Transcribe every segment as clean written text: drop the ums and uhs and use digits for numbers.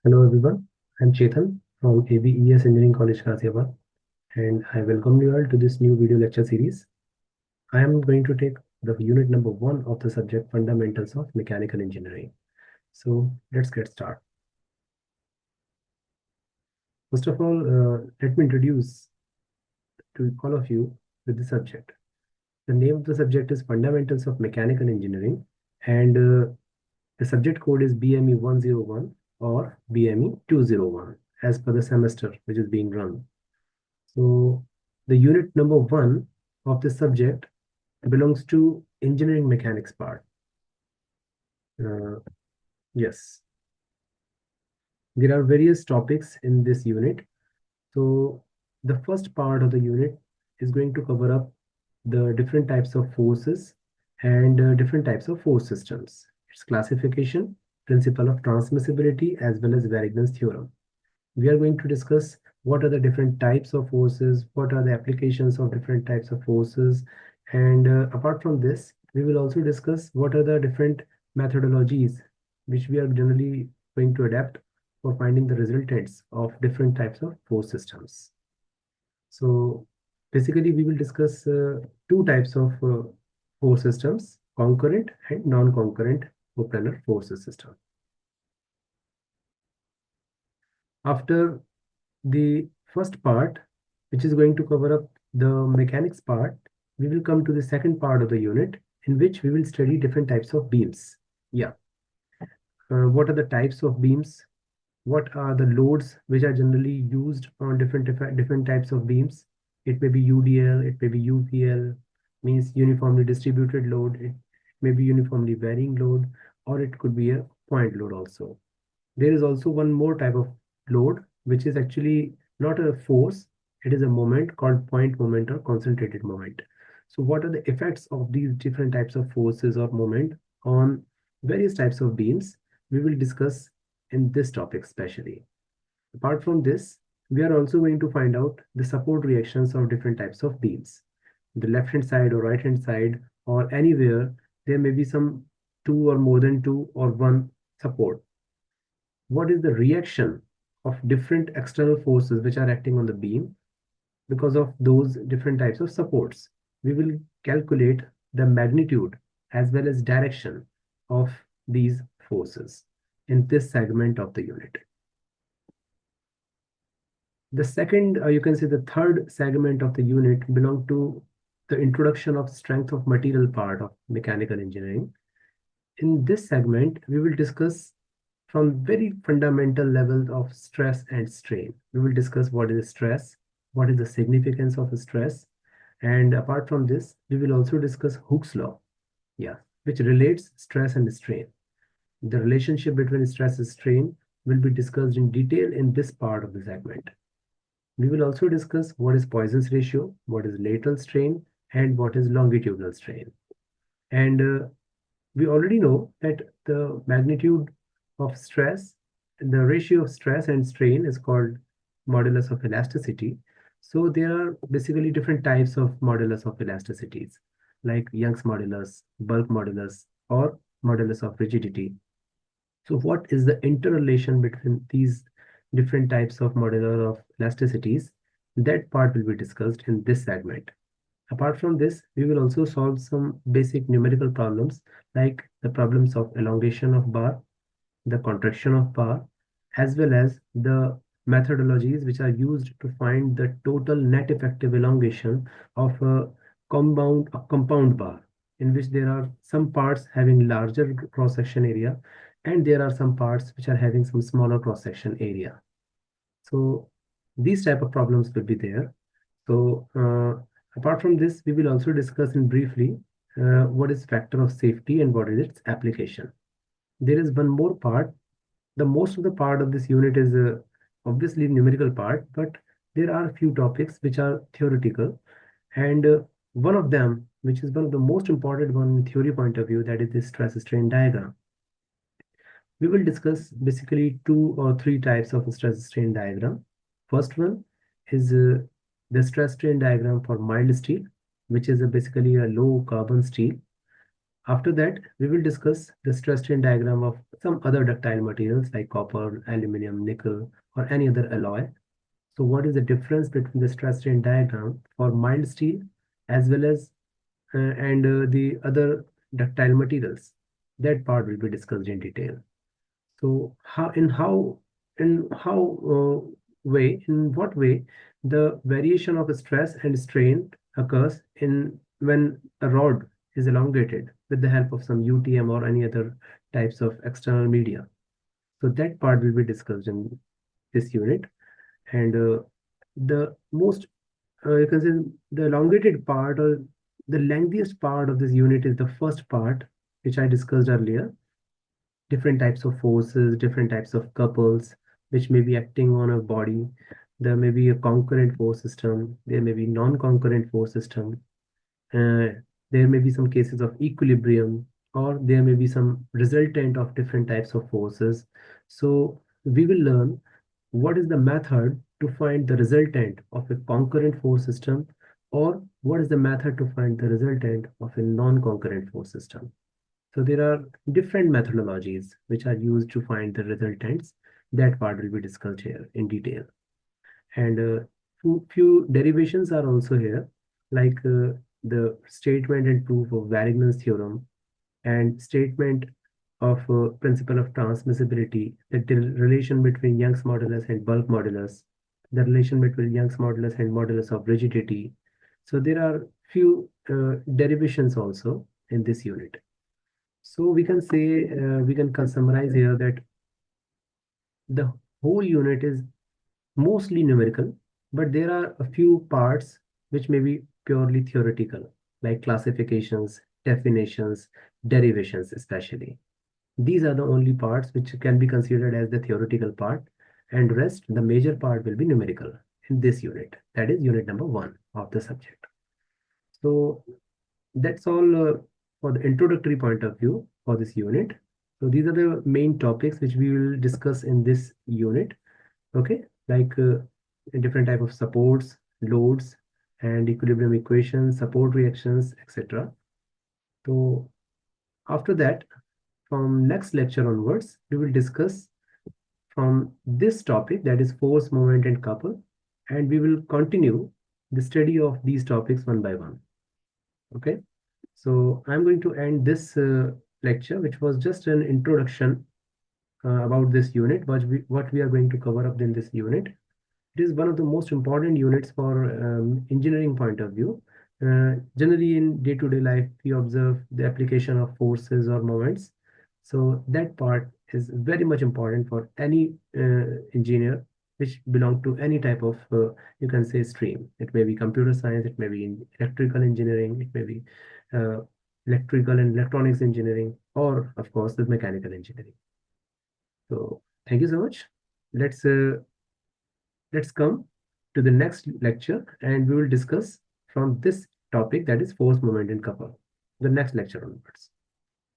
Hello everyone, I'm Chetan from ABES Engineering College Ghaziabad, and I welcome you all to this new video lecture series. I am going to take the unit number 1 of the subject Fundamentals of Mechanical Engineering. So let's get started. First of all, let me introduce to all of you with the subject. The name of the subject is Fundamentals of Mechanical Engineering, and the subject code is BME 101 or BME 201 as per the semester which is being run. So the unit number 1 of this subject belongs to engineering mechanics part. Yes, there are various topics in this unit. So the first part of the unit is going to cover up the different types of forces and different types of force systems, its classification, principle of transmissibility, as well as Varignon's theorem. We are going to discuss what are the different types of forces, what are the applications of different types of forces, and apart from this, we will also discuss what are the different methodologies which we are generally going to adapt for finding the resultants of different types of force systems. So basically, we will discuss two types of force systems, concurrent and non-concurrent coplanar force system. After the first part, which is going to cover up the mechanics part, we will come to the second part of the unit in which we will study different types of beams. Yeah. What are the types of beams? What are the loads which are generally used on different types of beams? It may be UDL, it may be UPL, means uniformly distributed load. It may be uniformly varying load, or it could be a point load also. There is also one more type of load, which is actually not a force, it is a moment called point moment or concentrated moment. So what are the effects of these different types of forces or moment on various types of beams? We will discuss in this topic especially. Apart from this, we are also going to find out the support reactions of different types of beams. The left-hand side or right-hand side or anywhere, there may be some two or more than two or one support. What is the reaction of different external forces which are acting on the beam because of those different types of supports? We will calculate the magnitude as well as direction of these forces in this segment of the unit. The second, you can say the third segment of the unit belong to the introduction of strength of material part of mechanical engineering. In this segment, we will discuss from very fundamental levels of stress and strain. We will discuss what is stress, what is the significance of stress, and apart from this, we will also discuss Hooke's law, which relates stress and strain. The relationship between stress and strain will be discussed in detail in this part of the segment. We will also discuss what is Poisson's ratio, what is lateral strain, and what is longitudinal strain. And we already know that the magnitude of stress, the ratio of stress and strain is called modulus of elasticity. So there are basically different types of modulus of elasticities, like Young's modulus, bulk modulus, or modulus of rigidity. So what is the interrelation between these different types of modulus of elasticities? That part will be discussed in this segment. Apart from this, we will also solve some basic numerical problems like the problems of elongation of bar, the contraction of bar, as well as the methodologies which are used to find the total net effective elongation of a compound bar, in which there are some parts having larger cross-section area and there are some parts which are having some smaller cross-section area. So these type of problems will be there. So apart from this, we will also discuss in briefly what is factor of safety and what is its application. There is one more part. The most of the part of this unit is obviously numerical part, but there are a few topics which are theoretical. And one of them, which is one of the most important one in theory point of view, that is the stress strain diagram. We will discuss basically two or three types of stress strain diagram. First one is the stress strain diagram for mild steel, which is basically a low carbon steel. After that, we will discuss the stress strain diagram of some other ductile materials like copper, aluminum, nickel, or any other alloy. So what is the difference between the stress strain diagram for mild steel as well as and the other ductile materials? That part will be discussed in detail. So in what way the variation of stress and strain occurs in when a rod is elongated with the help of some UTM or any other types of external media. So that part will be discussed in this unit. And the most you can say the elongated part or the lengthiest part of this unit is the first part, which I discussed earlier. Different types of forces, different types of couples, which may be acting on a body. There may be a concurrent force system, there may be non-concurrent force system, uh, there may be some cases of equilibrium, or there may be some resultant of different types of forces. So we will learn what is the method to find the resultant of a concurrent force system, or what is the method to find the resultant of a non-concurrent force system. So there are different methodologies which are used to find the resultants. That part will be discussed here in detail. And few derivations are also here, like the statement and proof of Varignon's theorem and statement of principle of transmissibility, the relation between Young's modulus and bulk modulus, the relation between Young's modulus and modulus of rigidity. So there are few derivations also in this unit. So we can say, we can summarize here that the whole unit is mostly numerical, but there are a few parts which may be purely theoretical, like classifications, definitions, derivations, especially. These are the only parts which can be considered as the theoretical part, and rest, the major part will be numerical in this unit. That is unit number 1 of the subject. So that's all for the introductory point of view for this unit. So these are the main topics which we will discuss in this unit. Okay, like different type of supports, loads, and equilibrium equations, support reactions, etc. So after that, from next lecture onwards, we will discuss from this topic, that is force, moment, and couple, and we will continue the study of these topics one by one. Okay. So I'm going to end this lecture, which was just an introduction about this unit, what we are going to cover up in this unit. It is one of the most important units for engineering point of view. Generally, in day-to-day life, we observe the application of forces or moments. So that part is very much important for any engineer which belong to any type of, you can say, stream. It may be computer science, it may be in electrical engineering, it may be uh, electrical and electronics engineering, or of course, the mechanical engineering. So thank you so much. Let's uh, let's come to the next lecture, and we will discuss from this topic, that is force, moment, and couple, the next lecture onwards.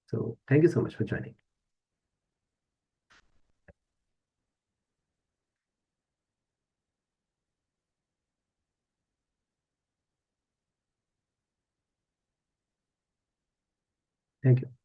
So thank you so much for joining. Thank you.